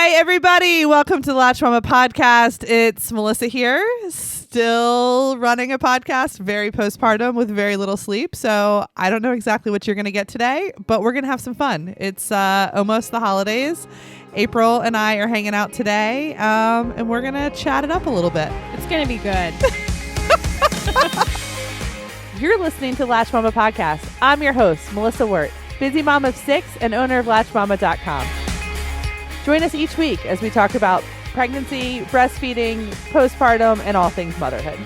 Hi, everybody. Welcome to the Latch Mama podcast. It's Melissa here, still running a podcast, very postpartum with very little sleep. So I don't know exactly what you're going to get today, but we're going to have some fun. It's almost the holidays. April and I are hanging out today, and we're going to chat it up a little bit. It's going to be good. You're listening to Latch Mama Podcast. I'm your host, Melissa Wirt, busy mom of 6 and owner of LatchMama.com. Join us each week as we talk about pregnancy, breastfeeding, postpartum, and all things motherhood.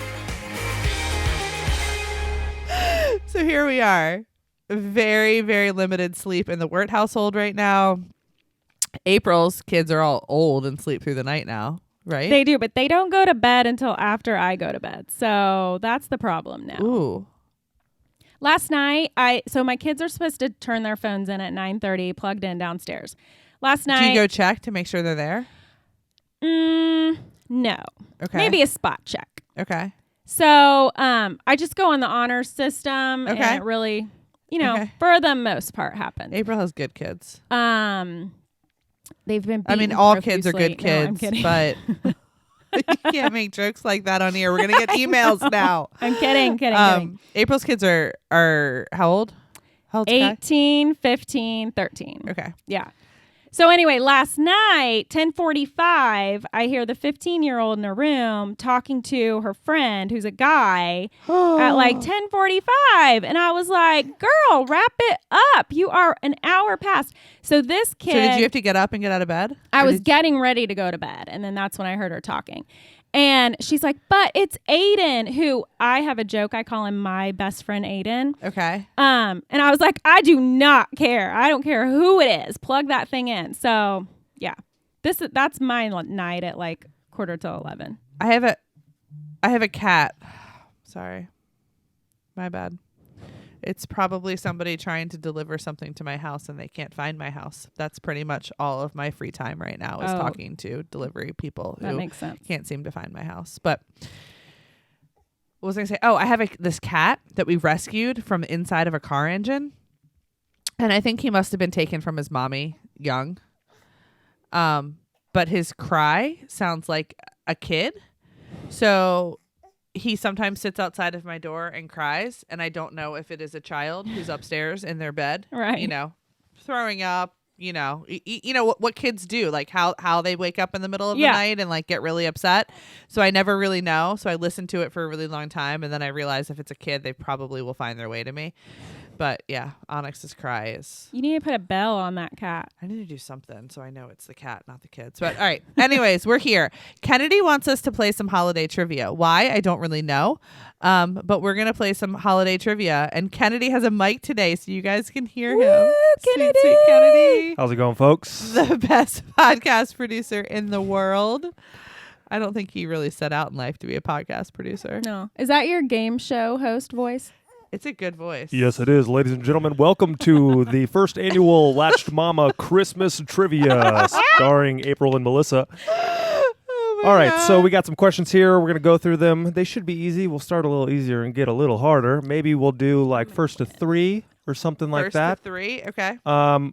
So here we are. Very, very limited sleep in the Wirt household right now. April's kids are all old and sleep through the night now, right? They do, but they don't go to bed until after I go to bed. So that's the problem now. Ooh. Last night, so my kids are supposed to turn their phones in at 9:30, plugged in downstairs. Last night. Do you go check to make sure they're there? No. Okay. Maybe a spot check. Okay. So I just go on the honor system, Okay. and it really, Okay. for the most part, happens. April has good kids. They've been. I mean, all kids are good kids, but you can't make jokes like that on here. We're gonna get emails now. I'm kidding. April's kids are how old? How old's Kai? 18, 15, 13. Okay. Yeah. So anyway, last night, 10:45, I hear the 15-year-old in a room talking to her friend, who's a guy, at like 10:45. And I was like, girl, wrap it up. You are an hour past. So this kid... So did you have to get up and get out of bed? I was getting ready to go to bed. And then that's when I heard her talking. And she's like, but it's Aiden, who I have a joke. I call him my best friend, Aiden. Okay. And I was like, I do not care. I don't care who it is. Plug that thing in. So yeah, that's my night at like 11:45. I have a cat. Sorry. My bad. It's probably somebody trying to deliver something to my house and they can't find my house. That's pretty much all of my free time right now is talking to delivery people that who makes sense. Can't seem to find my house. But what was I going to say? Oh, I have this cat that we rescued from inside of a car engine. And I think he must have been taken from his mommy young. But his cry sounds like a kid. So he sometimes sits outside of my door and cries, and I don't know if it is a child who's upstairs in their bed, right? Throwing up. You know what kids do, like how they wake up in the middle of the night and like get really upset. So I never really know. So I listened to it for a really long time, and then I realized if it's a kid, they probably will find their way to me. But yeah, Onyx's cry is... You need to put a bell on that cat. I need to do something so I know it's the cat, not the kids. But all right. Anyways, we're here. Kennedy wants us to play some holiday trivia. Why? I don't really know. But we're going to play some holiday trivia. And Kennedy has a mic today so you guys can hear him. Woo, Kennedy! Sweet Kennedy. How's it going, folks? The best podcast producer in the world. I don't think he really set out in life to be a podcast producer. No. Is that your game show host voice? It's a good voice. Yes, it is. Ladies and gentlemen, welcome to the first annual Latched Mama Christmas Trivia starring April and Melissa. Oh All right, God. so we got some questions here. We're going to go through them. They should be easy. We'll start a little easier and get a little harder. Maybe we'll do like first to 3 or something like that. First to 3, okay.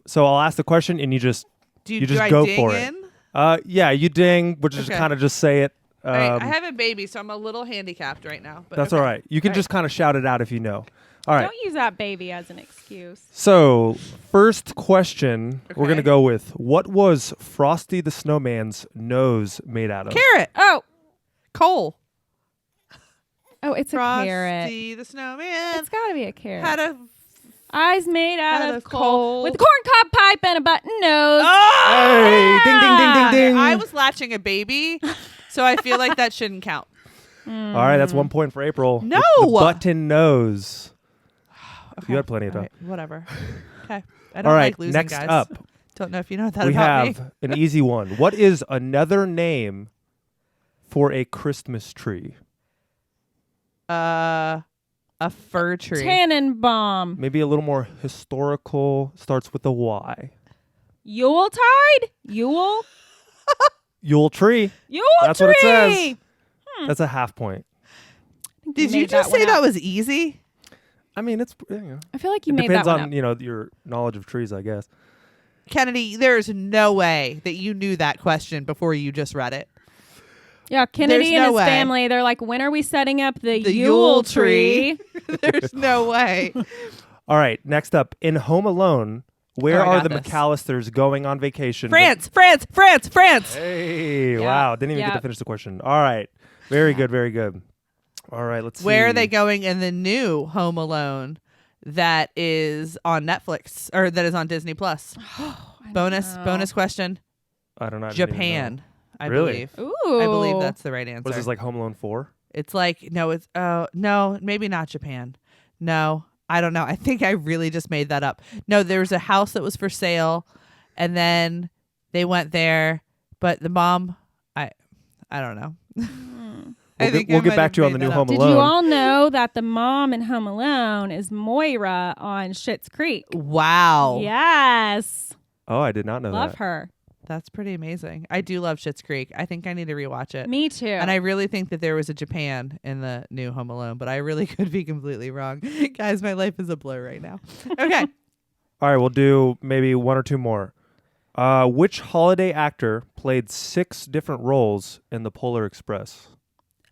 So I'll ask the question and you just Do go I ding for in? it. Yeah, you ding, but just kind of just say it. All right, I have a baby, so I'm a little handicapped right now. But That's okay. all right. You can just kind of shout it out if you know. All right. Don't use that baby as an excuse. So, first question, we're Okay. going to go with, what was Frosty the Snowman's nose made out of? Carrot. Oh, Coal. it's a carrot. Frosty the Snowman It's got to be a carrot. had a... Eyes made out of coal. With a corn corncob pipe and a button nose. Oh! Hey, ding, ding, ding, ding, ding. I was latching a baby, so I feel like that shouldn't count. All right, that's 1 point for April. No! The button nose. Okay. You had plenty of time. All right, whatever. Okay. I don't All right, like losing, next guys. up, Don't know if you know that we about have an easy one. What is another name for a Christmas tree? me. A fir tree. Tannenbaum. Maybe a little more historical, starts with a Y. Yuletide? Yule? Yule tree. Yule That's tree. what it says. That's a half point. Did you just say that was easy? I mean, it's I feel like you it made that depends one on up. your knowledge of trees, I guess. Kennedy, there's no way that you knew that question before you just read it. Yeah, Kennedy There's and no his way. family, they're like, when are we setting up the The Yule tree? There's no way. All right, next up, in Home Alone, where Oh, I are got the this. McAllisters going on vacation? France. Hey, Yeah. wow. Didn't even get to Yep. finish the question. All right. Very good, very good. All right, let's see. Where are they going in the new Home Alone that is on Netflix or that is on Disney Plus? Bonus question. I don't know. I didn't even Japan, know. I Really? believe. Ooh. I believe that's the right answer. What is this, like Home Alone 4? It's like no, maybe not Japan. No, I don't know. I think I really just made that up. No, there was a house that was for sale, and then they went there, but the mom, I don't know. We'll get back to you on the new Home Did Alone. you all know that the mom in Home Alone is Moira on Schitt's Creek? Wow. Yes. Oh, I did not know Love that. her. That's pretty amazing. I do love Schitt's Creek. I think I need to rewatch it. Me too. And I really think that there was a Japan in the new Home Alone, but I really could be completely wrong. Guys, my life is a blur right now. Okay. All right, we'll do maybe one or two more. Which holiday actor played 6 different roles in The Polar Express?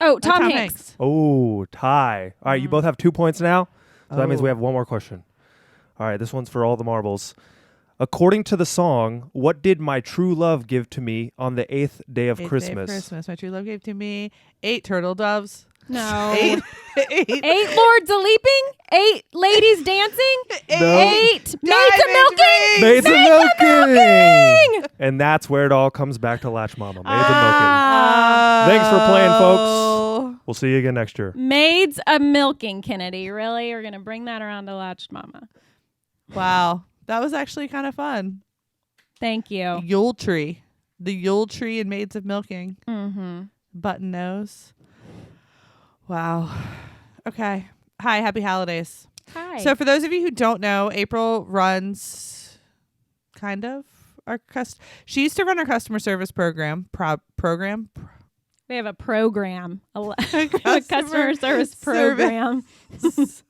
Oh, Tom Hanks. Oh, tie. All right, you both have 2 points now. So that means we Oh. have one more question. All right, this one's for all the marbles. According to the song, what did my true love give to me on the 8th day of Eighth Christmas? Day of Christmas. My true love gave to me 8 turtle doves. No. 8. 8 lords a leaping? 8 ladies dancing? No. 8 maids a milking? Maids a milking! milking! And that's where it all comes back to Latch Mama. Maids a milking. Ah. Thanks for playing, folks. Oh. We'll see you again next year. Maids a milking, Kennedy. Really? You're going to bring that around to Latched Mama. Wow. That was actually kind of fun. Thank you. Yule tree. The Yule tree and Maids of Milking. Mm-hmm. Button nose. Wow. Okay. Hi, happy holidays. Hi. So for those of you who don't know, April runs kind of our she used to run our customer service program. we have a program, a Customer customer service program.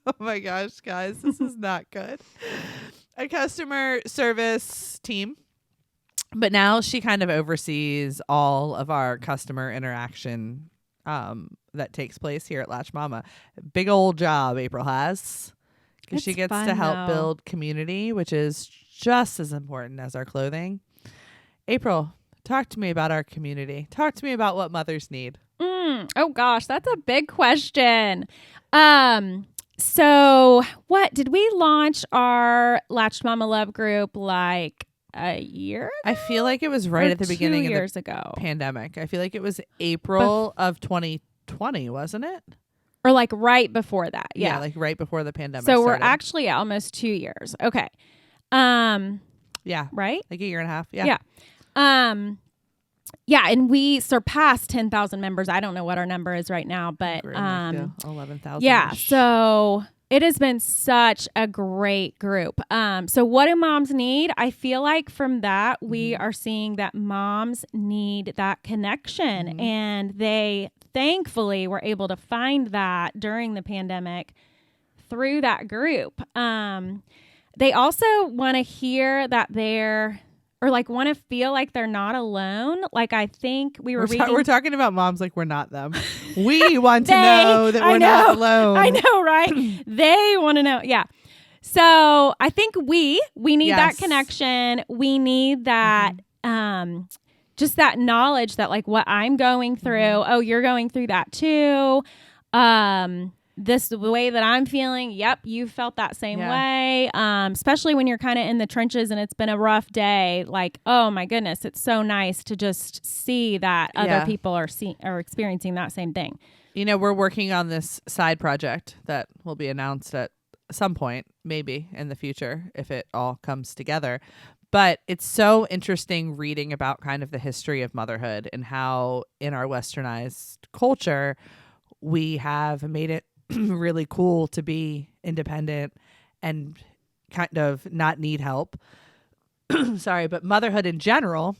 Oh my gosh, guys, this is not good. A customer service team. But now she kind of oversees all of our customer interaction that takes place here at Latch Mama. Big old job April has. Because she It's gets fun, to help though. build community, which is just as important as our clothing. April, talk to me about our community. Talk to me about what mothers need. Oh gosh, that's a big question. So what did we launch our Latched Mama Love group like a year? I feel like it was right or at the beginning 2 of years the ago, pandemic. I feel like it was April of 2020, wasn't it? or like right before that. Yeah, Yeah. like right before the pandemic So we're started. actually at almost 2 years. Okay. Yeah, Right? like a year and a half. Yeah. Yeah, and we surpassed 10,000 members. I don't know what our number is right now, but We're in like the 11,000. yeah, so it has been such a great group. So what do moms need? I feel like from that, we are seeing that moms need that connection, and they thankfully were able to find that during the pandemic through that group. They also want to hear that want to feel like they're not alone. Like I think we were reading. We're talking about moms like we're not them. We want to know that we're not alone. I know, right? They want to know. Yeah. So I think we need that Yes. connection. We need that, just that knowledge that like what I'm going through. Oh, you're going through that too. This the way that I'm feeling. Yep, you felt that same way. Especially when you're kind of in the trenches and it's been a rough day. Like, oh my goodness, it's so nice to just see that other people are experiencing that same thing. You know, we're working on this side project that will be announced at some point, maybe in the future, if it all comes together. But it's so interesting reading about kind of the history of motherhood and how in our westernized culture, we have made it really cool to be independent and kind of not need help. Sorry, but motherhood in general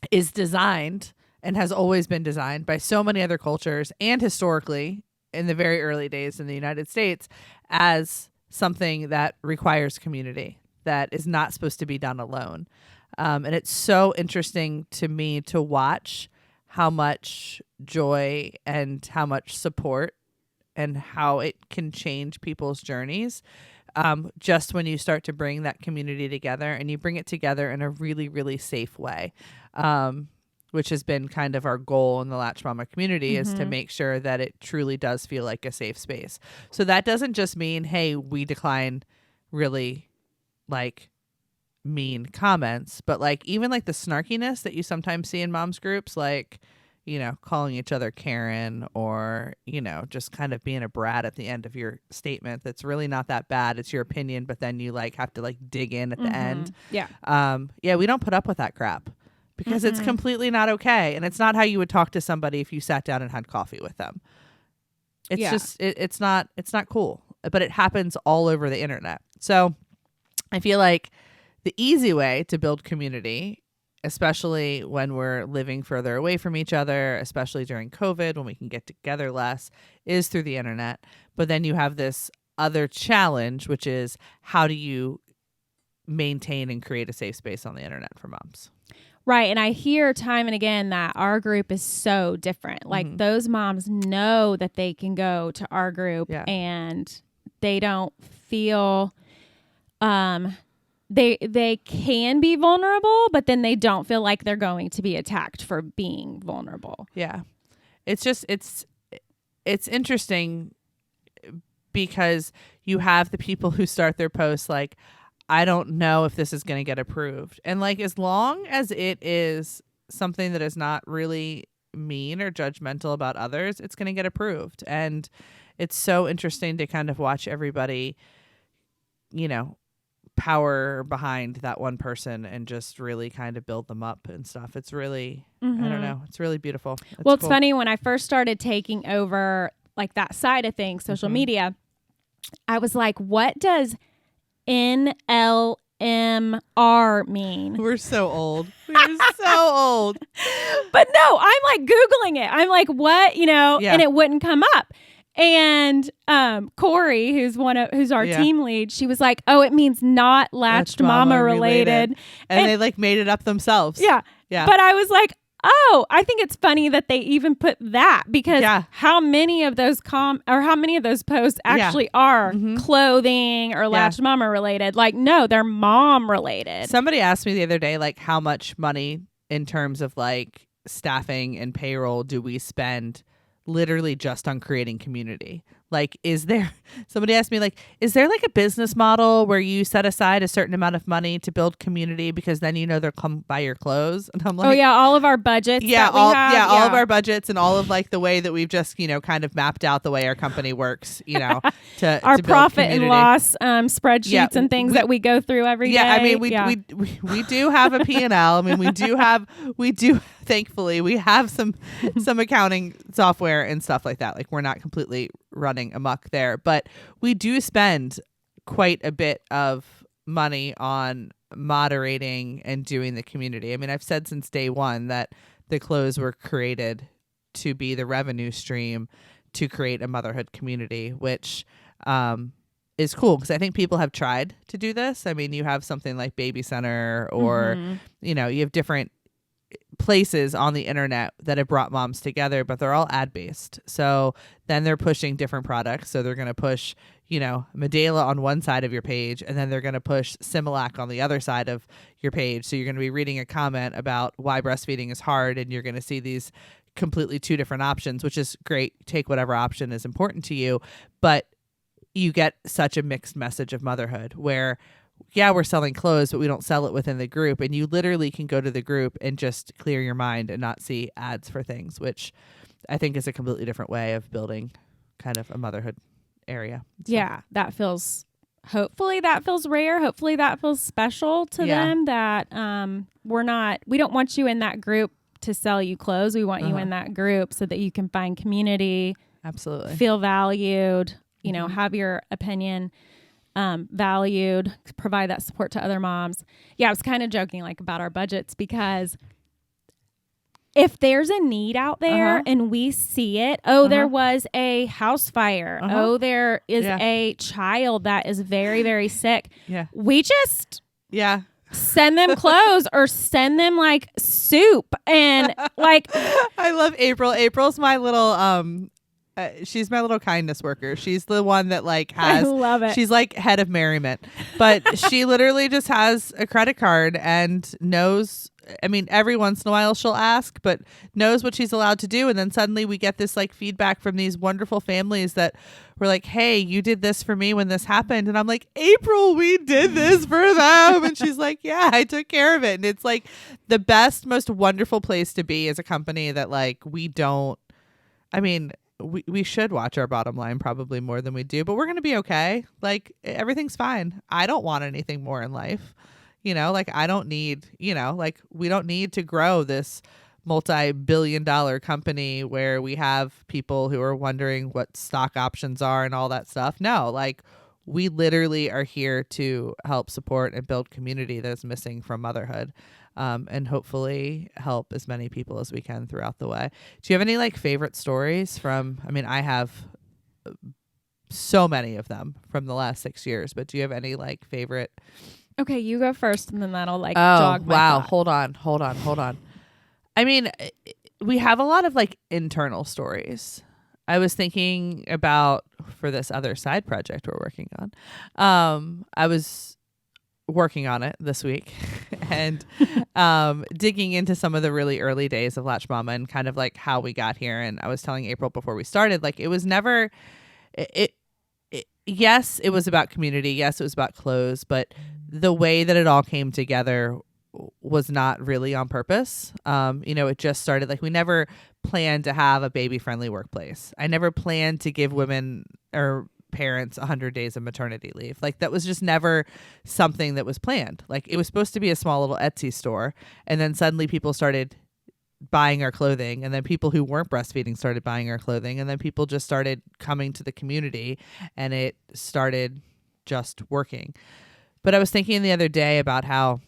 is designed and has always been designed by so many other cultures and historically in the very early days in the United States as something that requires community. that is not supposed to be done alone. And it's so interesting to me to watch how much joy and how much support and how it can change people's journeys. Just when you start to bring that community together, and you bring it together in a really, really safe way, which has been kind of our goal in the Latch Mama community, is to make sure that it truly does feel like a safe space. So that doesn't just mean, hey, we decline really like mean comments, but like even like the snarkiness that you sometimes see in moms groups, like, you know, calling each other Karen, or, you know, just kind of being a brat at the end of your statement. That's really not that bad. It's your opinion, but then you like have to like dig in at the end. Yeah. Yeah, we don't put up with that crap because it's completely not okay. And it's not how you would talk to somebody if you sat down and had coffee with them. It's just, it's not cool, but it happens all over the internet. So I feel like the easy way to build community, especially when we're living further away from each other, especially during COVID when we can get together less, is through the internet. But then you have this other challenge, which is how do you maintain and create a safe space on the internet for moms? Right. And I hear time and again that our group is so different. Like those moms know that they can go to our group and they don't feel they can be vulnerable, but then they don't feel like they're going to be attacked for being vulnerable. Yeah. It's just it's interesting because you have the people who start their posts like, I don't know if this is going to get approved. And like, as long as it is something that is not really mean or judgmental about others, it's going to get approved. And it's so interesting to kind of watch everybody, you know, power behind that one person and just really kind of build them up and stuff. It's really, I don't know. It's really beautiful. Well, it's funny, when I first started taking over like that side of things, social media, I was like, what does NLMR mean? We're so old. We're so old. But no, I'm like Googling it. I'm like, what, you know, and it wouldn't come up. And Corey, who's our team lead, she was like, oh, it means not latched mama related. And they like made it up themselves. Yeah. But I was like, oh, I think it's funny that they even put that, because how many of those posts actually are clothing or latched mama related? Like, no, they're mom related. Somebody asked me the other day, like, how much money in terms of like staffing and payroll do we spend literally just on creating community? Like, somebody asked me, like, is there like a business model where you set aside a certain amount of money to build community because then you know they'll come buy your clothes? And I'm like, oh yeah, all of our budgets. All of our budgets and all of like the way that we've just, you know, kind of mapped out the way our company works, you know, to our to build profit community. and loss spreadsheets and things that we go through every day. I mean, we do have a P&L. I mean, we do thankfully we have some accounting software and stuff like that. Like, we're not completely running amok there, but we do spend quite a bit of money on moderating and doing the community. I mean, I've said since day one that the clothes were created to be the revenue stream to create a motherhood community, which is cool because I think people have tried to do this. I mean, you have something like Baby Center or, you know, you have different places on the internet that have brought moms together, but they're all ad based. So then they're pushing different products. So they're going to push, you know, Medela on one side of your page, and then they're going to push Similac on the other side of your page. So you're going to be reading a comment about why breastfeeding is hard, and you're going to see these completely two different options, which is great. Take whatever option is important to you, but you get such a mixed message of motherhood where, yeah, we're selling clothes, but we don't sell it within the group. And you literally can go to the group and just clear your mind and not see ads for things, which I think is a completely different way of building kind of a motherhood area. So. Yeah, hopefully that feels rare. Hopefully that feels special to them, that we don't want you in that group to sell you clothes. We want you in that group so that you can find community. Absolutely. Feel valued, you know, have your opinion valued, provide that support to other moms. Yeah, I was kind of joking like about our budgets because if there's a need out there and we see it, there was a house fire. There is a child that is very, very sick. Yeah. We just send them clothes or send them like soup and like. I love April. April's my little she's my little kindness worker. She's the one that like has. I love it. She's like head of merriment, but she literally just has a credit card and knows. I mean, every once in a while she'll ask, but knows what she's allowed to do. And then suddenly we get this like feedback from these wonderful families that were like, hey, you did this for me when this happened. And I'm like, April, we did this for them. And she's like, yeah, I took care of it. And it's like the best, most wonderful place to be as a company that like we don't, I mean, we should watch our bottom line probably more than we do, but we're going to be okay. Like everything's fine. I don't want anything more in life. Like I don't need, like we don't need to grow this multi-billion-dollar company where we have people who are wondering what stock options are and all that stuff. No, like we literally are here to help support and build community that is missing from motherhood, and hopefully help as many people as we can throughout the way. Do you have any like favorite stories from, I mean, I have so many of them from the last 6 years, but do you have any like favorite? Okay, you go first, and then that'll like jog my wow. thought. Hold on. I mean, we have a lot of like internal stories. I was thinking about for this other side project we're working on. I was working on it this week and digging into some of the really early days of Latch Mama and kind of like how we got here. And I was telling April before we started, like it was never yes, it was about community. Yes, it was about clothes, but the way that it all came together was not really on purpose. It just started like we never planned to have a baby-friendly workplace. I never planned to give women or parents 100 days of maternity leave. Like that was just never something that was planned. Like it was supposed to be a small little Etsy store, and then suddenly people started buying our clothing, and then people who weren't breastfeeding started buying our clothing, and then people just started coming to the community, and it started just working. But I was thinking the other day about how,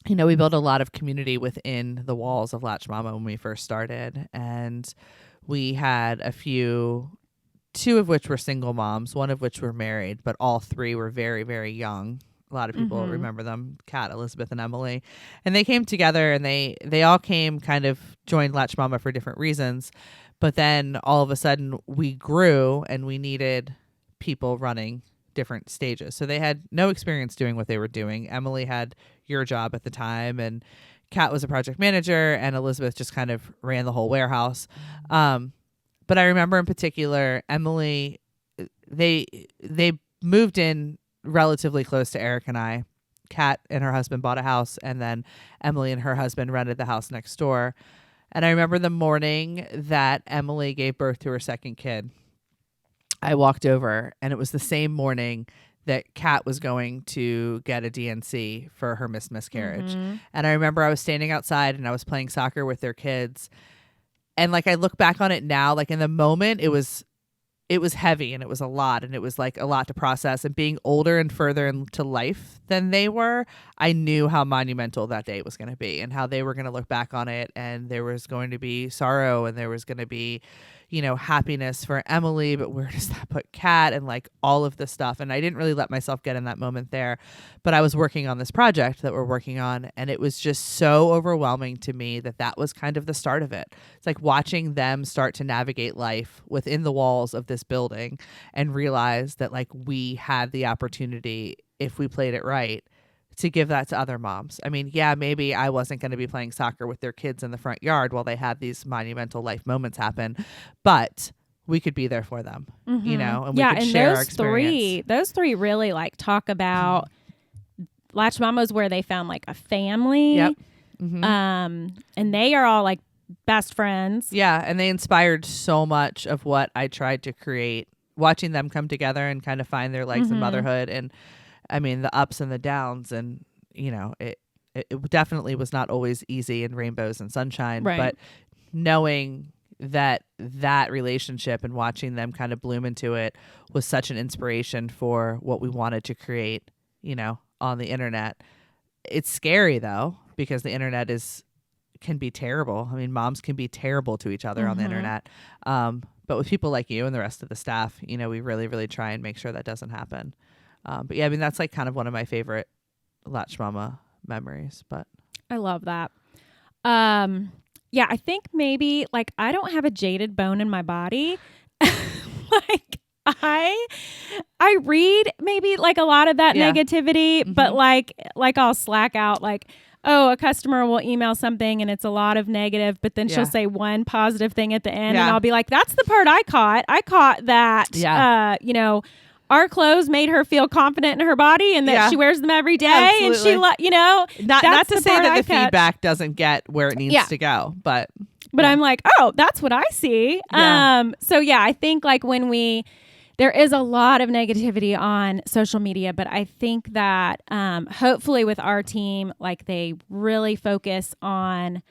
we built a lot of community within the walls of Latch Mama when we first started, and we had a few, two of which were single moms, one of which were married, but all three were very, very young. A lot of people remember them, Kat, Elizabeth, and Emily. And they came together, and they all came kind of joined Latch Mama for different reasons. But then all of a sudden we grew and we needed people running different stages. So they had no experience doing what they were doing. Emily had your job at the time, and Kat was a project manager, and Elizabeth just kind of ran the whole warehouse. But I remember in particular, Emily, they moved in relatively close to Eric and I. Kat and her husband bought a house, and then Emily and her husband rented the house next door. And I remember the morning that Emily gave birth to her second kid, I walked over, and it was the same morning that Kat was going to get a DNC for her miscarriage. And I remember I was standing outside and I was playing soccer with their kids. And like I look back on it now, like in the moment it was heavy and it was a lot, and it was like a lot to process, and being older and further into life than they were, I knew how monumental that day was going to be and how they were going to look back on it, and there was going to be sorrow and there was going to be, happiness for Emily, but where does that put Kat, and like all of this stuff. And I didn't really let myself get in that moment there, but I was working on this project that we're working on, and it was just so overwhelming to me that was kind of the start of it. It's like watching them start to navigate life within the walls of this building and realize that like we had the opportunity, if we played it right, to give that to other moms. I mean, yeah, maybe I wasn't going to be playing soccer with their kids in the front yard while they had these monumental life moments happen, but we could be there for them, and we could share our experience. Those three really like talk about Latch Mama's where they found like a family. Yep. And they are all like best friends. Yeah, and they inspired so much of what I tried to create, watching them come together and kind of find their legs in motherhood. And I mean, the ups and the downs, and it definitely was not always easy and rainbows and sunshine, right. But knowing that relationship and watching them kind of bloom into it was such an inspiration for what we wanted to create, on the internet. It's scary though, because the internet is can be terrible. I mean, moms can be terrible to each other on the internet. But with people like you and the rest of the staff, you know, we really, really try and make sure that doesn't happen. But yeah, I mean, that's like kind of one of my favorite Latch Mama memories. But I love that. Yeah, I think maybe like I don't have a jaded bone in my body. Like I read maybe like a lot of that negativity, but like I'll slack out like, oh, a customer will email something and it's a lot of negative, but then she'll say one positive thing at the end and I'll be like, that's the part I caught. I caught that, you know, our clothes made her feel confident in her body and that she wears them every day. Absolutely. And she, you know, not to say that the feedback doesn't get where it needs to go, but I'm like, oh, that's what I see. So yeah, I think like there is a lot of negativity on social media, but I think that hopefully with our team, like they really focus on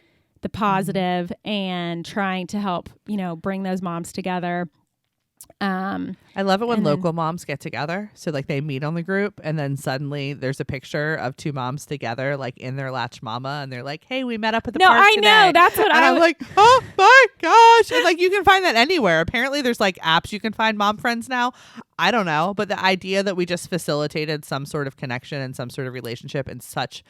the positive and trying to help, you know, bring those moms together. I love it when local moms get together. So like they meet on the group and then suddenly there's a picture of two moms together, like in their Latch Mama, and they're like, hey, we met up at the park today. No, I know. That's what I'm like, oh my gosh. And like you can find that anywhere. Apparently there's like apps you can find mom friends now. I don't know. But the idea that we just facilitated some sort of connection and some sort of relationship in such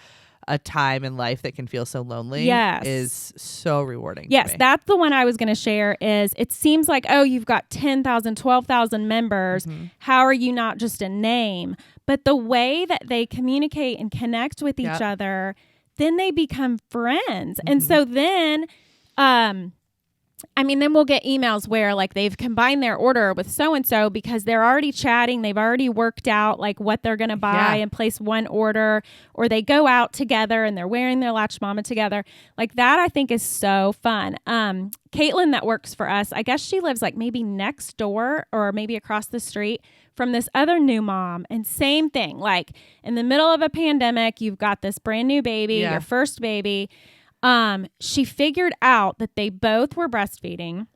a time in life that can feel so lonely is so rewarding. Yes, that's the one I was going to share is it seems like, oh, you've got 10,000, 12,000 members. How are you not just a name? But the way that they communicate and connect with each other, then they become friends. And so then, I mean, then we'll get emails where like they've combined their order with so-and-so because they're already chatting. They've already worked out like what they're going to buy and place one order, or they go out together and they're wearing their Latch Mama together. Like that, I think is so fun. Caitlin that works for us, I guess she lives like maybe next door or maybe across the street from this other new mom. And same thing, like in the middle of a pandemic, you've got this brand new baby, your first baby. She figured out that they both were breastfeeding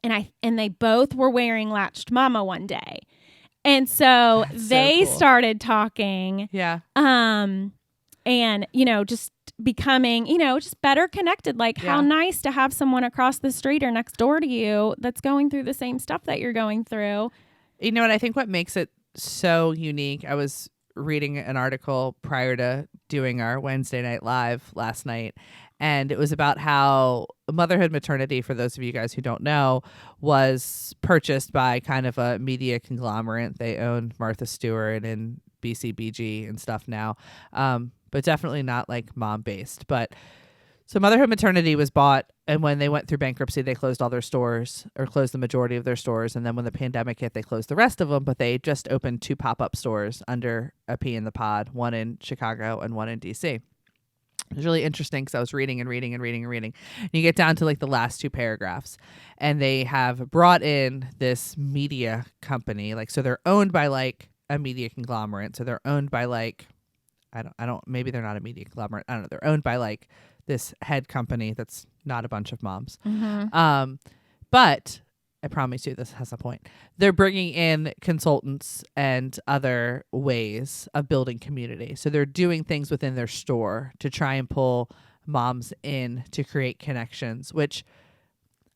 and they both were wearing Latched Mama one day. And so they started talking. Yeah. And, you know, just becoming, you know, just better connected. Like how nice to have someone across the street or next door to you that's going through the same stuff that you're going through. You know, and I think what makes it so unique, I was reading an article prior to doing our Wednesday Night Live last night, and it was about how Motherhood Maternity, for those of you guys who don't know, was purchased by kind of a media conglomerate. They own Martha Stewart and BCBG and stuff now, but definitely not like mom-based. But so Motherhood Maternity was bought, and when they went through bankruptcy, they closed all their stores, or closed the majority of their stores. And then when the pandemic hit, they closed the rest of them, but they just opened 2 pop-up stores under a P in the pod, one in Chicago and one in DC. It was really interesting because I was reading. And you get down to like the last 2 paragraphs, and they have brought in this media company. Like, so they're owned by like a media conglomerate. So they're owned by like, I don't, maybe they're not a media conglomerate. I don't know. They're owned by like this head company that's not a bunch of moms. But I promise you this has a point. They're bringing in consultants and other ways of building community. So they're doing things within their store to try and pull moms in to create connections, which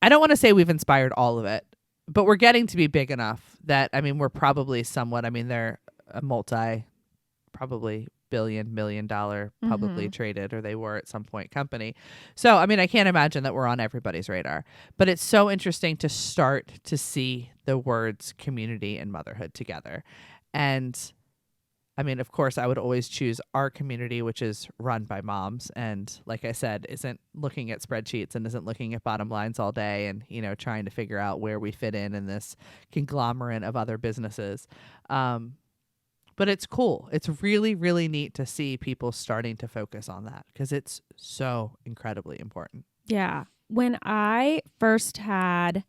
I don't want to say we've inspired all of it, but we're getting to be big enough that, I mean, we're probably somewhat, I mean, they're a probably $1 billion publicly traded, or they were at some point, company. So, I mean, I can't imagine that we're on everybody's radar, but it's so interesting to start to see the words community and motherhood together. And I mean, of course, I would always choose our community, which is run by moms. And like I said, isn't looking at spreadsheets and isn't looking at bottom lines all day and, you know, trying to figure out where we fit in this conglomerate of other businesses. But it's cool. It's really, really neat to see people starting to focus on that because it's so incredibly important. Yeah. When I first had,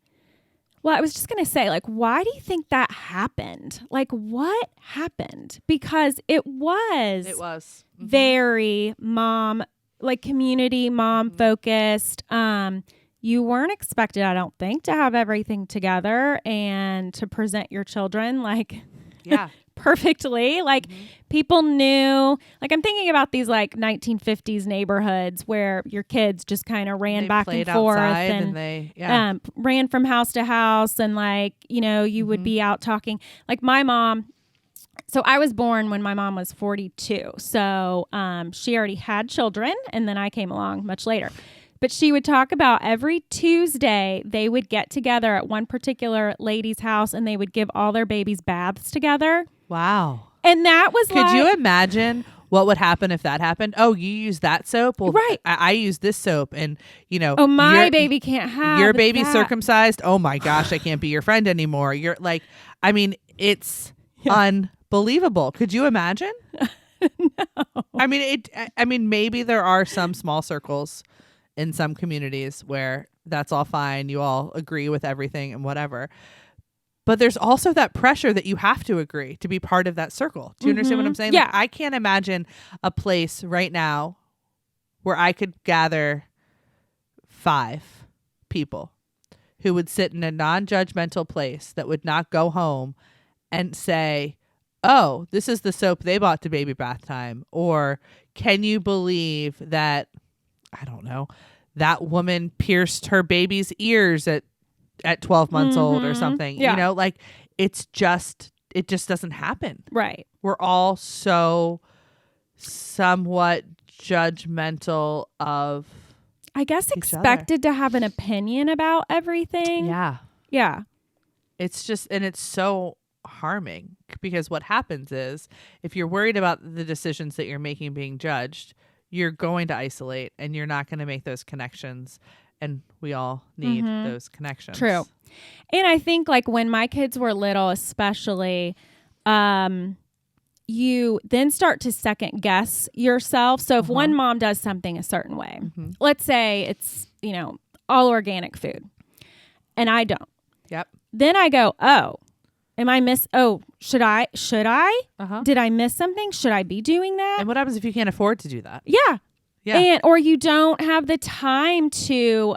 I was just going to say, like, why do you think that happened? Like, what happened? Because it was very mom, like community mom focused. You weren't expected, I don't think, to have everything together and to present your children like perfectly. Like people knew, like I'm thinking about these like 1950s neighborhoods where your kids just kind of ran back and forth and they ran from house to house. And like, you know, you would be out talking. Like my mom, so I was born when my mom was 42. So she already had children, and then I came along much later. But she would talk about every Tuesday they would get together at one particular lady's house and they would give all their babies baths together. Wow. And that was Could you imagine what would happen if that happened? Oh, you use that soap? Well, right. I use this soap, and you know, oh, my baby can't have your baby's that. circumcised. Oh my gosh, I can't be your friend anymore. You're like, I mean, it's unbelievable. Could you imagine? No. I mean, maybe there are some small circles in some communities where that's all fine. You all agree with everything and whatever. But there's also that pressure that you have to agree to be part of that circle. Do you understand what I'm saying? Yeah. Like, I can't imagine a place right now where I could gather 5 people who would sit in a non-judgmental place that would not go home and say, oh, this is the soap they bought to baby bath time. Or can you believe that, I don't know, that woman pierced her baby's ears at 12 months old or something. Yeah. You know, like it just doesn't happen. Right. We're all so somewhat judgmental of, I guess each expected to have an opinion about everything. yeah. Yeah. It's just, and it's so harming because what happens is if you're worried about the decisions that you're making being judged, you're going to isolate and you're not going to make those connections. And we all need those connections. True. And I think like when my kids were little, especially, you then start to second guess yourself. So if one mom does something a certain way, let's say it's, you know, all organic food and I don't. Yep. Then I go, oh, should I? Did I miss something? Should I be doing that? And what happens if you can't afford to do that? Yeah. Yeah. And or you don't have the time to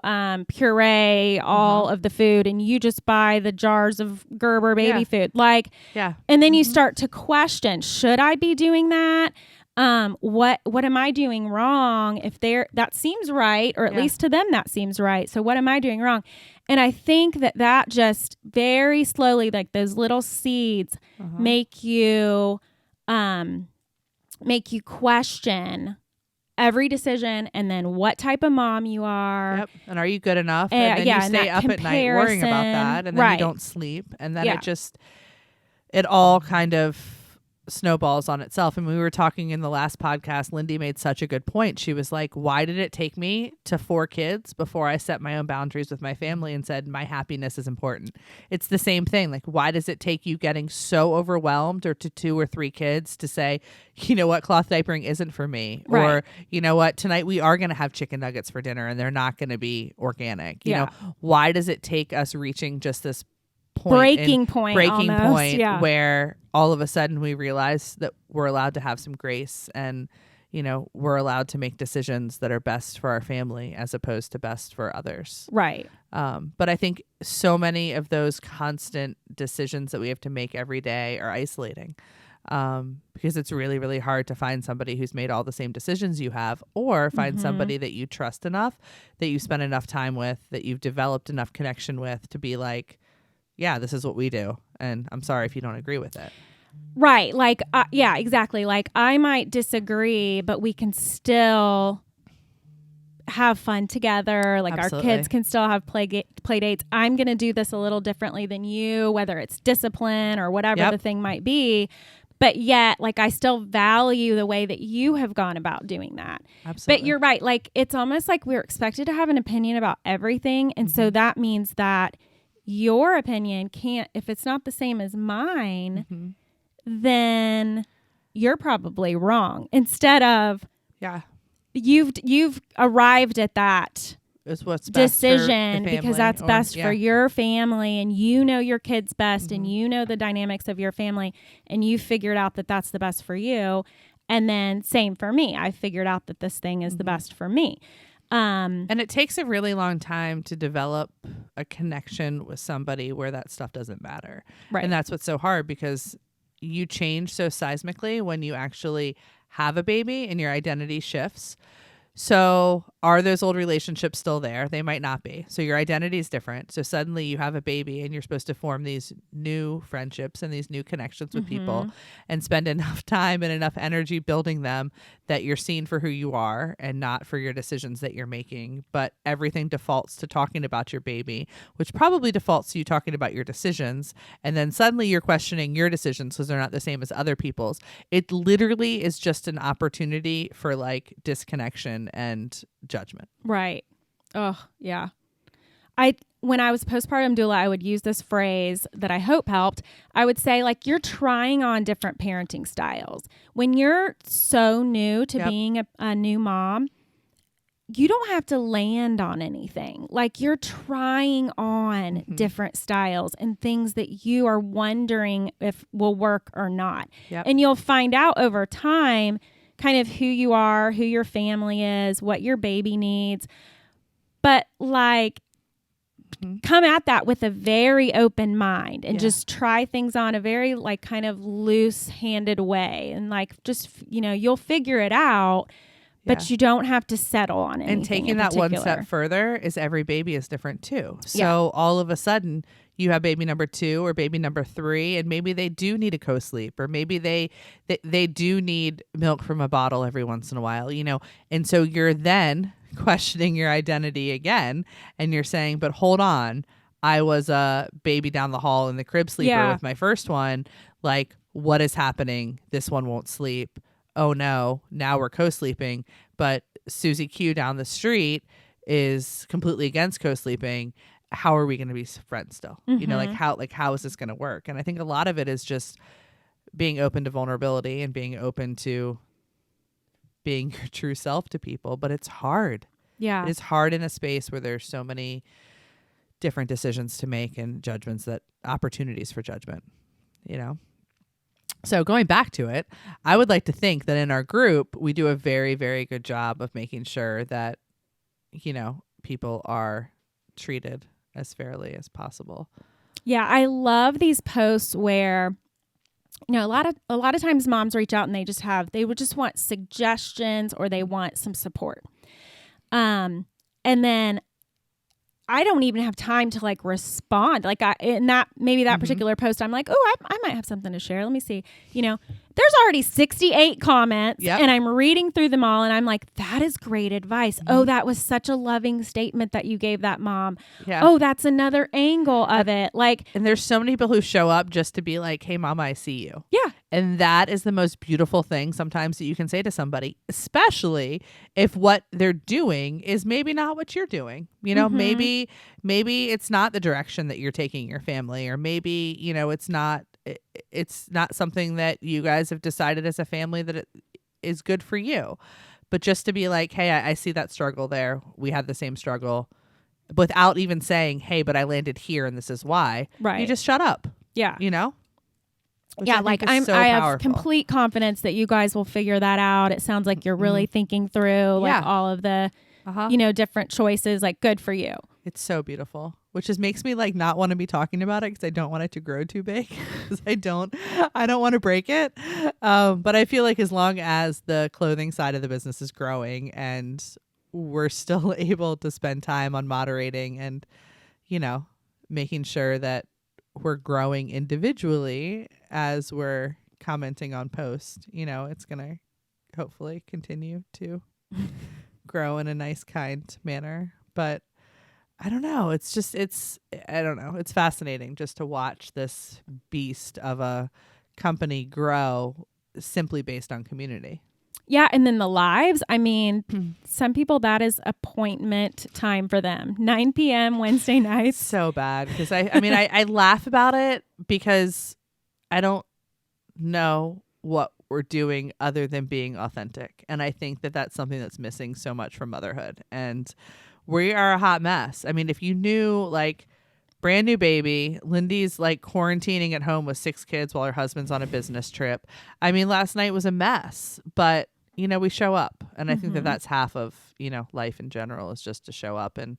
puree all of the food and you just buy the jars of Gerber baby food. Like, and then you start to question, should I be doing that? What am I doing wrong? If that seems right, or at least to them that seems right. So what am I doing wrong? And I think that just very slowly, like those little seeds make you question every decision, and then what type of mom you are. Yep. And are you good enough? And then you stay up at night worrying about that, and then you don't sleep, and then it all kind of snowballs on itself. And we were talking in the last podcast, Lindy made such a good point. She was like, why did it take me to 4 kids before I set my own boundaries with my family and said my happiness is important? It's the same thing. Like, why does it take you getting so overwhelmed or to 2 or 3 kids to say, you know what, cloth diapering isn't for me? Right. Or, you know what, tonight we are going to have chicken nuggets for dinner and they're not going to be organic. You know, why does it take us reaching just this breaking point where all of a sudden we realize that we're allowed to have some grace and, you know, we're allowed to make decisions that are best for our family as opposed to best for others. Right. But I think so many of those constant decisions that we have to make every day are isolating, because it's really, really hard to find somebody who's made all the same decisions you have, or find somebody that you trust enough, that you spend enough time with, that you've developed enough connection with to be like, yeah, this is what we do. And I'm sorry if you don't agree with it. Right. Like, yeah, exactly. Like I might disagree, but we can still have fun together. Like Absolutely. our kids can still have play dates. I'm going to do this a little differently than you, whether it's discipline or whatever the thing might be. But yet, like, I still value the way that you have gone about doing that. Absolutely. But you're right. Like, it's almost like we're expected to have an opinion about everything. And so that means that your opinion can't, if it's not the same as mine, then you're probably wrong. Instead of, you've arrived at that is what's decision best because that's best for your family, and you know your kids best, and you know the dynamics of your family, and you figured out that that's the best for you. And then same for me. I figured out that this thing is the best for me. And it takes a really long time to develop a connection with somebody where that stuff doesn't matter. Right. And that's what's so hard, because you change so seismically when you actually have a baby and your identity shifts. So are those old relationships still there? They might not be. So your identity is different. So suddenly you have a baby and you're supposed to form these new friendships and these new connections with people and spend enough time and enough energy building them that you're seen for who you are and not for your decisions that you're making. But everything defaults to talking about your baby, which probably defaults to you talking about your decisions. And then suddenly you're questioning your decisions because they're not the same as other people's. It literally is just an opportunity for like disconnection and judgment. Right. Oh, yeah. When I was postpartum doula, I would use this phrase that I hope helped. I would say, like, you're trying on different parenting styles. When you're so new to being a new mom, you don't have to land on anything. Like, you're trying on different styles and things that you are wondering if will work or not. Yep. And you'll find out over time kind of who you are, who your family is, what your baby needs. But like, come at that with a very open mind and just try things on a very like kind of loose-handed way. And like, just, you know, you'll figure it out, but you don't have to settle on anything. And taking that one step further is every baby is different too. So all of a sudden you have baby number 2 or baby number 3, and maybe they do need a co-sleep, or maybe they do need milk from a bottle every once in a while, you know? And so you're then questioning your identity again, and you're saying, but hold on, I was a baby down the hall in the crib sleeper with my first one. Like, what is happening? This one won't sleep. Oh no, now we're co-sleeping. But Susie Q down the street is completely against co-sleeping. How are we going to be friends still? You know, like how is this going to work? And I think a lot of it is just being open to vulnerability and being open to being your true self to people. But it's hard. Yeah. It's hard in a space where there's so many different decisions to make and judgments, that opportunities for judgment, you know? So going back to it, I would like to think that in our group, we do a very, very good job of making sure that, you know, people are treated as fairly as possible. Yeah, I love these posts where, you know, a lot of times moms reach out and they would just want suggestions or they want some support. And then I don't even have time to like respond. Like in that particular post, I'm like, oh, I might have something to share. Let me see. You know, there's already 68 comments and I'm reading through them all and I'm like, that is great advice. Oh, that was such a loving statement that you gave that mom. Yeah. Oh, that's another angle of it. Like, and there's so many people who show up just to be like, hey, mama, I see you. Yeah. And that is the most beautiful thing sometimes that you can say to somebody, especially if what they're doing is maybe not what you're doing. You know, maybe it's not the direction that you're taking your family, or maybe, you know, it's not something that you guys have decided as a family that it is good for you. But just to be like, hey, I see that struggle there. We had the same struggle, without even saying, hey, but I landed here and this is why. Right. You just shut up. Yeah. You know? Yeah, like I have complete confidence that you guys will figure that out. It sounds like you're really thinking through like all of the, you know, different choices. Like, good for you. It's so beautiful, which just makes me like not want to be talking about it because I don't want it to grow too big. Because I don't want to break it. But I feel like as long as the clothing side of the business is growing and we're still able to spend time on moderating and, you know, making sure that we're growing individually as we're commenting on posts, you know, it's going to hopefully continue to grow in a nice, kind manner. But I don't know. I don't know. It's fascinating just to watch this beast of a company grow simply based on community. Yeah. And then the lives, I mean, some people, that is appointment time for them. 9 p.m. Wednesday nights. So bad. Because I laugh about it because I don't know what we're doing other than being authentic. And I think that that's something that's missing so much from motherhood. And we are a hot mess. I mean, if you knew, like, brand new baby, Lindy's like quarantining at home with 6 kids while her husband's on a business trip. I mean, last night was a mess, but you know, we show up. And I think that that's half of, you know, life in general, is just to show up and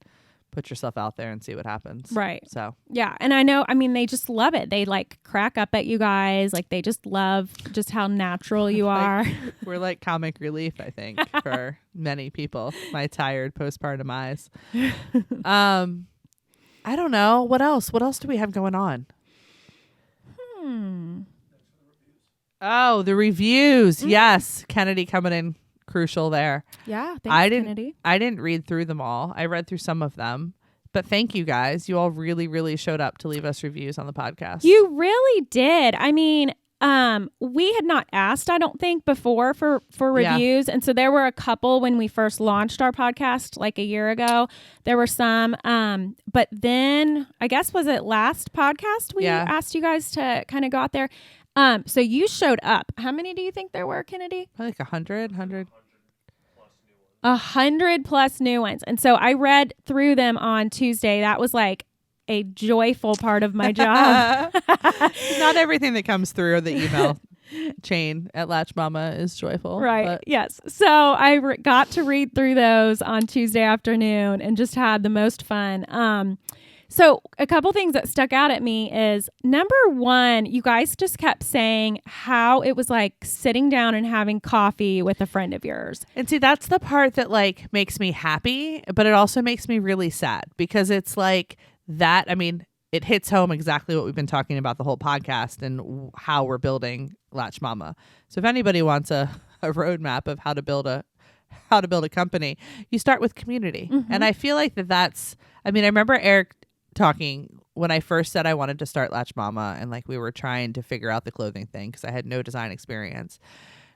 put yourself out there and see what happens. Right. So yeah. And I know, I mean, they just love it. They like crack up at you guys. Like they just love just how natural you are. we're like comic relief, I think, for many people. My tired postpartum eyes. I don't know. What else? What else do we have going on? Oh, the reviews. Yes. Kennedy coming in crucial there. Yeah. Thanks, I Kennedy. didn't read through them all. I read through some of them. But thank you guys. You all really, really showed up to leave us reviews on the podcast. You really did. I mean, we had not asked, I don't think, before for reviews. And so there were a couple when we first launched our podcast like a year ago. There were some. But then I guess was it last podcast we asked you guys to kind of go out there. So you showed up. How many do you think there were, Kennedy? Probably like 100. 100 plus new ones. And so I read through them on Tuesday. That was like a joyful part of my job. Not everything that comes through the email chain at Latch Mama is joyful. Right. But Yes. So I got to read through those on Tuesday afternoon and just had the most fun. So a couple things that stuck out at me is, number one, you guys just kept saying how it was like sitting down and having coffee with a friend of yours. And see, that's the part that like makes me happy, but it also makes me really sad because it's like that. I mean, it hits home exactly what we've been talking about the whole podcast and how we're building Latch Mama. So if anybody wants a roadmap of how to build a company, you start with community. Mm-hmm. And I feel like that's, I mean, I remember Eric talking when I first said I wanted to start Latch Mama and like we were trying to figure out the clothing thing because I had no design experience.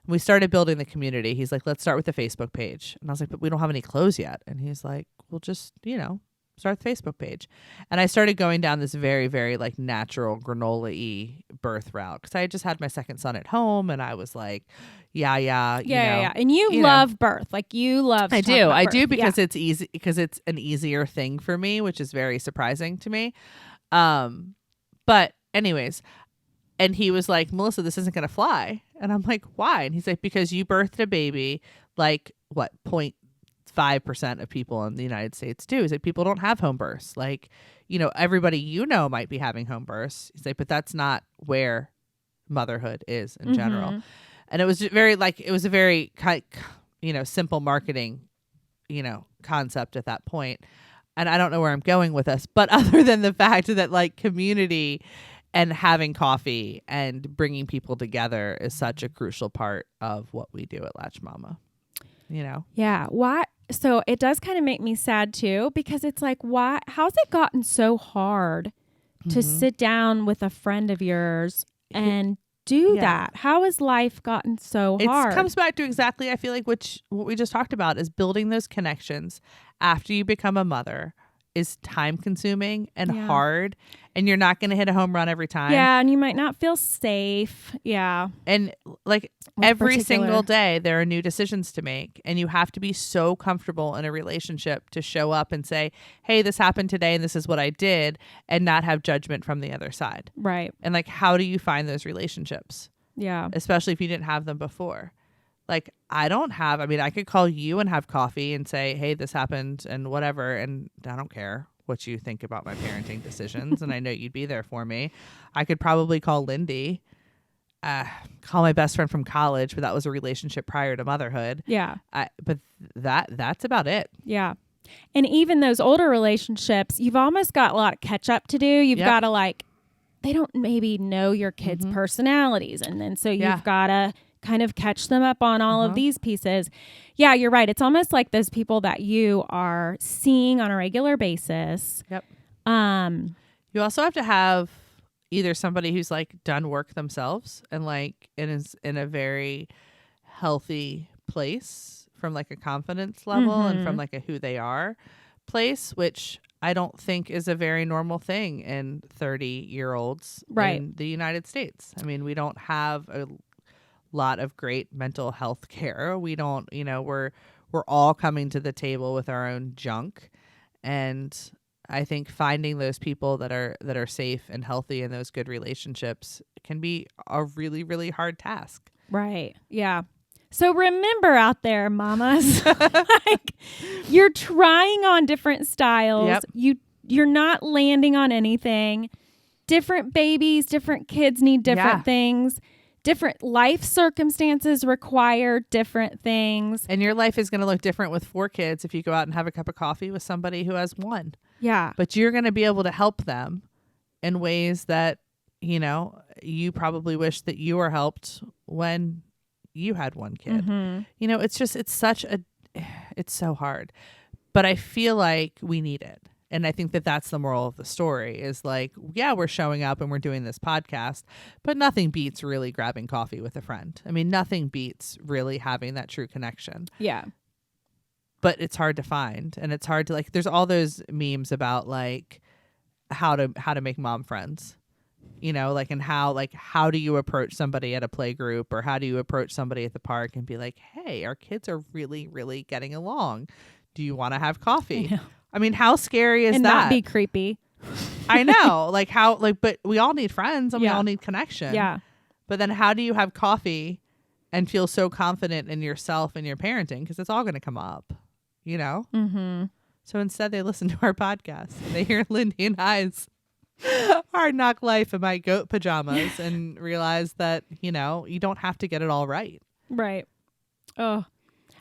We started building the community. He's like, let's start with the Facebook page. And I was like, but we don't have any clothes yet. And he's like, well, just, start the Facebook page. And I started going down this very, very like natural granola-y birth route because I had just had my second son at home and I was like, yeah. And you love birth. Like you love to I talk do. about I birth. do because Yeah. it's easy, because it's an easier thing for me, which is very surprising to me. But anyways, and he was like, Melissa, this isn't going to fly. And I'm like, why? And he's like, because you birthed a baby like what, 0.5% of people in the United States do. He's like, people don't have home births. Like, everybody might be having home births. He's like, but that's not where motherhood is in general. And it was very like, it was a very simple marketing, concept at that point. And I don't know where I'm going with this, but other than the fact that like community and having coffee and bringing people together is such a crucial part of what we do at Latch Mama, Yeah. Why? So it does kind of make me sad too, because it's like, why? How's it gotten so hard to sit down with a friend of yours and do that? How has life gotten so hard? It comes back to exactly, I feel like, what we just talked about is building those connections after you become a mother is time consuming and hard, and you're not going to hit a home run every time. Yeah. And you might not feel safe. Yeah. And like every single day there are new decisions to make, and you have to be so comfortable in a relationship to show up and say, hey, this happened today and this is what I did, and not have judgment from the other side. Right. And like, how do you find those relationships? Yeah. Especially if you didn't have them before. Like, I could call you and have coffee and say, hey, this happened and whatever. And I don't care what you think about my parenting decisions. And I know you'd be there for me. I could probably call Lindy, call my best friend from college, but that was a relationship prior to motherhood. Yeah. But that's about it. Yeah. And even those older relationships, you've almost got a lot of catch up to do. You've got to they don't maybe know your kids' personalities. And then so you've got to kind of catch them up on all of these pieces. Yeah, you're right. It's almost like those people that you are seeing on a regular basis. Yep. You also have to have either somebody who's like done work themselves and like it is in a very healthy place from like a confidence level and from like a who they are place, which I don't think is a very normal thing in 30-year-olds in the United States. I mean, we don't have a lot of great mental health care. We don't, we're all coming to the table with our own junk. And I think finding those people that are safe and healthy in those good relationships can be a really, really hard task. Right. Yeah. So remember out there, mamas, like you're trying on different styles. Yep. You're not landing on anything. Different babies, different kids need different things. Different life circumstances require different things. And your life is going to look different with 4 kids if you go out and have a cup of coffee with somebody who has 1. Yeah. But you're going to be able to help them in ways that, you probably wish that you were helped when you had 1 kid. It's so hard. But I feel like we need it. And I think that that's the moral of the story is like, yeah, we're showing up and we're doing this podcast, but nothing beats really grabbing coffee with a friend. I mean, nothing beats really having that true connection. Yeah. But it's hard to find. And it's hard to there's all those memes about how to make mom friends, and how do you approach somebody at a play group or how do you approach somebody at the park and be like, hey, our kids are really, really getting along. Do you want to have coffee? I mean, how scary is and that? And not be creepy. I know. But we all need friends and we all need connection. Yeah. But then how do you have coffee and feel so confident in yourself and your parenting? Because it's all going to come up, Mm-hmm. So instead they listen to our podcast. They hear Lindy and I's hard knock life in my goat pajamas and realize that, you don't have to get it all right. Right. Oh,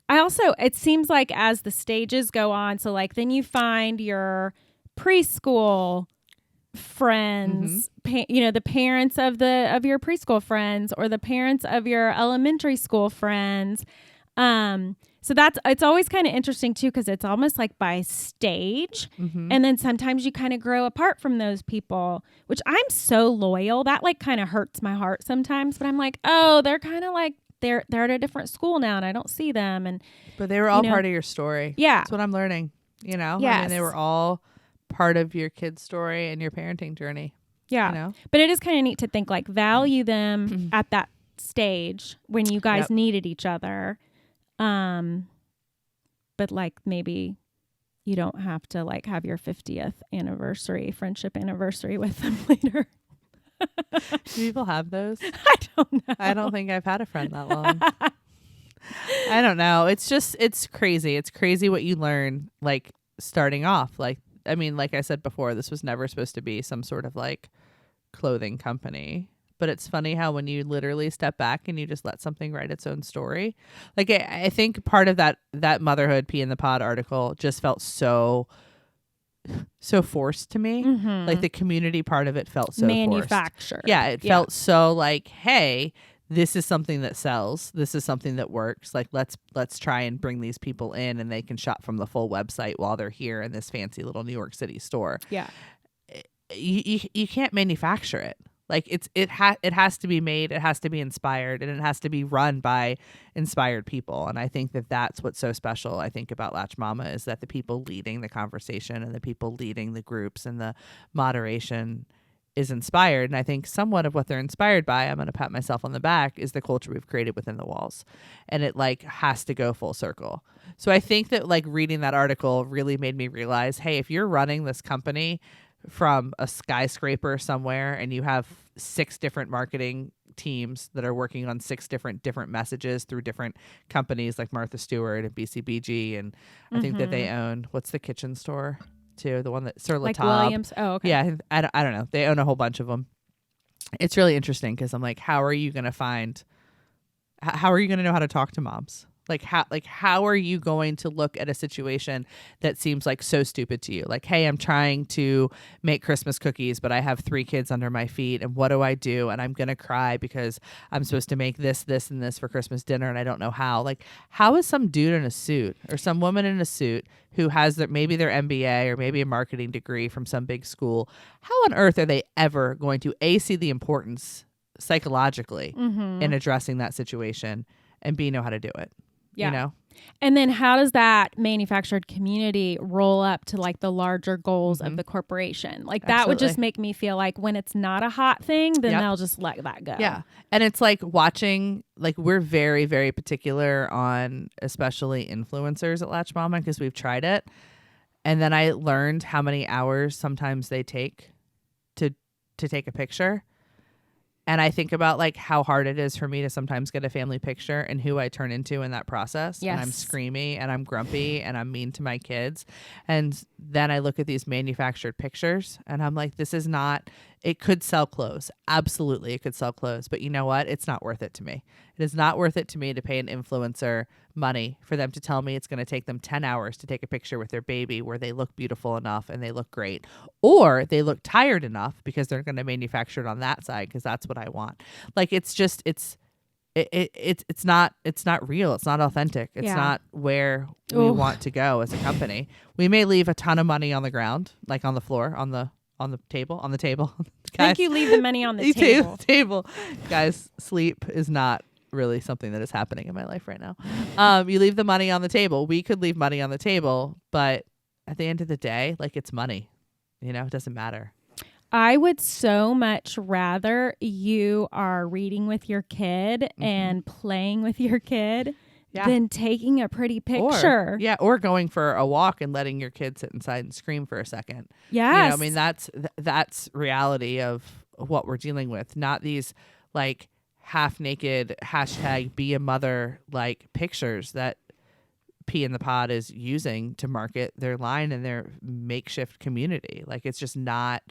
it seems like as the stages go on, so then you find your preschool friends, the parents of your preschool friends or the parents of your elementary school friends. So it's always kind of interesting too, because it's almost like by stage. Mm-hmm. And then sometimes you kind of grow apart from those people, which I'm so loyal. That kind of hurts my heart sometimes, but I'm like, oh, they're kind of they're at a different school now and I don't see them. But they were all part of your story. Yeah. That's what I'm learning, Yes. I mean, they were all part of your kid's story and your parenting journey. Yeah. But it is kind of neat to think value them at that stage when you guys needed each other. But maybe you don't have to have your 50th friendship anniversary with them later. Do people have those? I don't know. I don't think I've had a friend that long. I don't know. It's crazy. It's crazy what you learn, starting off. Like I said before, this was never supposed to be some sort of clothing company. But it's funny how when you literally step back and you just let something write its own story. I think part of that Motherhood Pea in the Pod article just felt so forced to me. Mm-hmm. The community part of it felt so manufactured. Forced. Yeah, it felt so hey, this is something that sells. This is something that works. Let's try and bring these people in and they can shop from the full website while they're here in this fancy little New York City store. Yeah. You can't manufacture it. It has to be made, it has to be inspired, and it has to be run by inspired people. And I think that that's what's so special, I think, about Latch Mama is that the people leading the conversation and the people leading the groups and the moderation is inspired. And I think somewhat of what they're inspired by, I'm going to pat myself on the back, is the culture we've created within the walls. And it has to go full circle. So I think that reading that article really made me realize, hey, if you're running this company from a skyscraper somewhere and you have 6 different marketing teams that are working on 6 different messages through different companies like Martha Stewart and BCBG, and I think that they own, what's the kitchen store too, the one that Sir Latab. Williams. Oh, okay. Yeah, I don't know, they own a whole bunch of them. It's really interesting because I'm how are you going to know how to talk to moms? How are you going to look at a situation that seems so stupid to you? Hey, I'm trying to make Christmas cookies, but I have 3 kids under my feet, and what do I do? And I'm going to cry because I'm supposed to make this, and this for Christmas dinner, and I don't know how. How is some dude in a suit or some woman in a suit who has maybe their MBA or maybe a marketing degree from some big school, how on earth are they ever going to see the importance psychologically in addressing that situation and B, know how to do it? Yeah. And then how does that manufactured community roll up to the larger goals of the corporation? That would just make me feel when it's not a hot thing, then they'll just let that go. Yeah. And it's watching, we're very, very particular on especially influencers at Latch Mama because we've tried it. And then I learned how many hours sometimes they take to take a picture. And I think about like how hard it is for me to sometimes get a family picture and who I turn into in that process. Yes. And I'm screamy and I'm grumpy and I'm mean to my kids. And then I look at these manufactured pictures and I'm like, this is not, it could sell clothes. Absolutely. It could sell clothes. But you know what? It's not worth it to me. It is not worth it to me to pay an influencer money for them to tell me it's going to take them 10 hours to take a picture with their baby where they look beautiful enough and they look great, or they look tired enough because they're going to manufacture it on that side because that's what I want. Like it's not real. It's not authentic. It's not where we want to go as a company. We may leave a ton of money on the ground, like on the floor, on the table. I think you leave the money on the table. Guys, sleep is not really something that is happening in my life right now. You leave the money on the table. We could leave money on the table, but at the end of the day, like it's money. You know, it doesn't matter. I would so much rather you are reading with your kid and playing with your kid than taking a pretty picture. Or going for a walk and letting your kid sit inside and scream for a second. Yes. You know, I mean, that's reality of what we're dealing with, not these like half naked #be a mother like pictures that Pea in the Pod is using to market their line and their makeshift community. Like it's just not,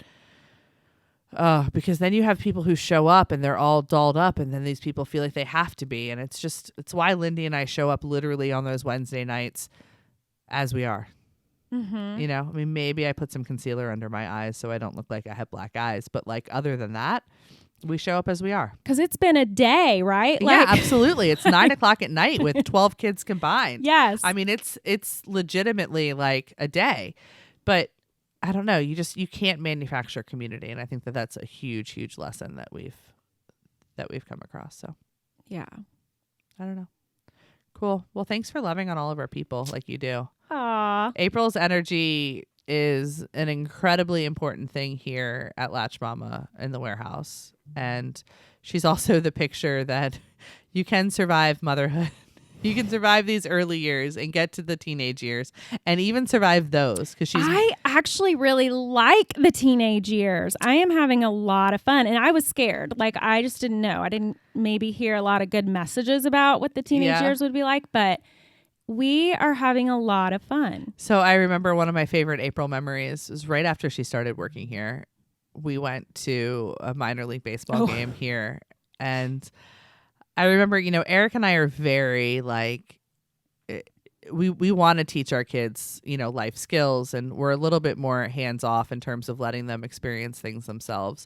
because then you have people who show up and they're all dolled up and then these people feel like they have to be. And it's why Lindy and I show up literally on those Wednesday nights as we are. You know, I mean, maybe I put some concealer under my eyes so I don't look like I have black eyes. But like other than that, we show up as we are. Because it's been a day, right? Yeah, absolutely. It's 9:00 at night with 12 kids combined. Yes. I mean, it's legitimately like a day. But I don't know. You can't manufacture community. And I think that that's a huge, huge lesson that we've come across. So, yeah. I don't know. Cool. Well, thanks for loving on all of our people like you do. Aw. April's energy is an incredibly important thing here at Latch Mama in the warehouse. And she's also the picture that you can survive motherhood. You can survive these early years and get to the teenage years and even survive those. I actually really like the teenage years. I am having a lot of fun. And I was scared. Like, I just didn't know. I didn't maybe hear a lot of good messages about what the teenage years would be like. But we are having a lot of fun. So I remember one of my favorite April memories was right after she started working here. We went to a minor league baseball game here. And I remember, you know, Eric and I are very like, we want to teach our kids, you know, life skills. And we're a little bit more hands off in terms of letting them experience things themselves.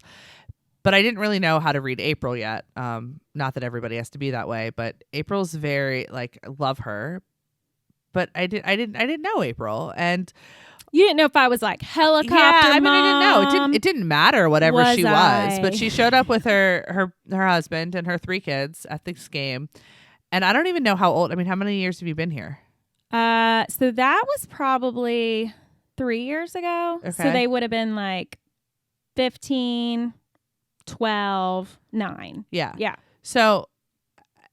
But I didn't really know how to read April yet. Not that everybody has to be that way, but April's very like, I love her. But I didn't know April, and you didn't know if I was like helicopter. Yeah, I mean, mom. I didn't know. It didn't matter whatever she was, but I? she showed up with her husband and her 3 kids at this game, and I don't even know how old. I mean, how many years have you been here? So that was probably 3 years ago. Okay. So they would have been like 15, 12, 9. Yeah. So.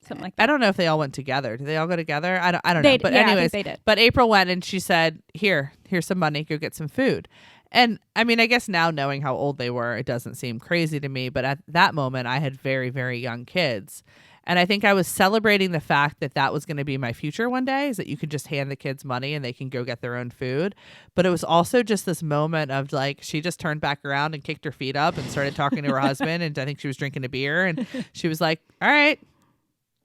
Something like that. I don't know if they all went together. Did they all go together? I don't know. But yeah, anyways, I think they did. But April went and she said, here's some money. Go get some food. And I mean, I guess now knowing how old they were, it doesn't seem crazy to me. But at that moment, I had very, very young kids. And I think I was celebrating the fact that was going to be my future one day, is that you could just hand the kids money and they can go get their own food. But it was also just this moment of like, she just turned back around and kicked her feet up and started talking to her husband. And I think she was drinking a beer. And she was like, all right.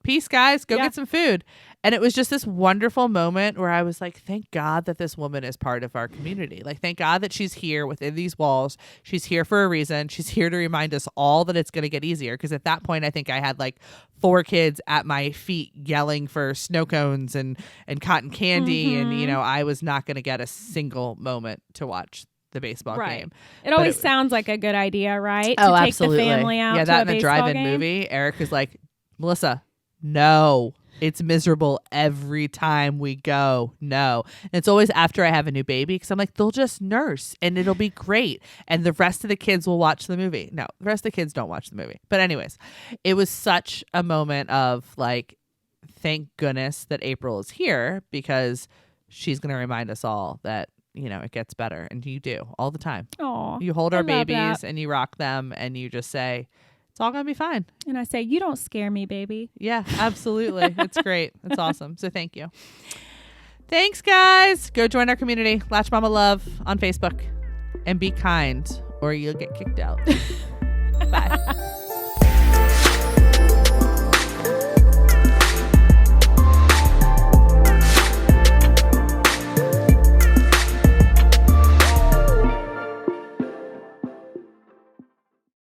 Peace, guys. Go get some food. And it was just this wonderful moment where I was like, thank God that this woman is part of our community. Like, thank God that she's here within these walls. She's here for a reason. She's here to remind us all that it's going to get easier. Because at that point, I think I had like 4 kids at my feet yelling for snow cones and cotton candy. And, you know, I was not going to get a single moment to watch the baseball game. It always sounds like a good idea, right? Oh, to take absolutely. the family out yeah, to that a in the baseball drive-in game. movie, Eric was like, Melissa, no, it's miserable every time we go. No. And it's always after I have a new baby, because I'm like, they'll just nurse and it'll be great. And the rest of the kids will watch the movie. No, the rest of the kids don't watch the movie. But anyways, it was such a moment of like, thank goodness that April is here, because she's going to remind us all that, you know, it gets better. And you do all the time. Aw, You hold I our love babies that. and you rock them and you just say, It's all going to be fine. And I say, you don't scare me, baby. Yeah, absolutely. It's great. It's awesome. So thank you. Thanks, guys. Go join our community, Latch Mama Love, on Facebook. And be kind, or you'll get kicked out. Bye.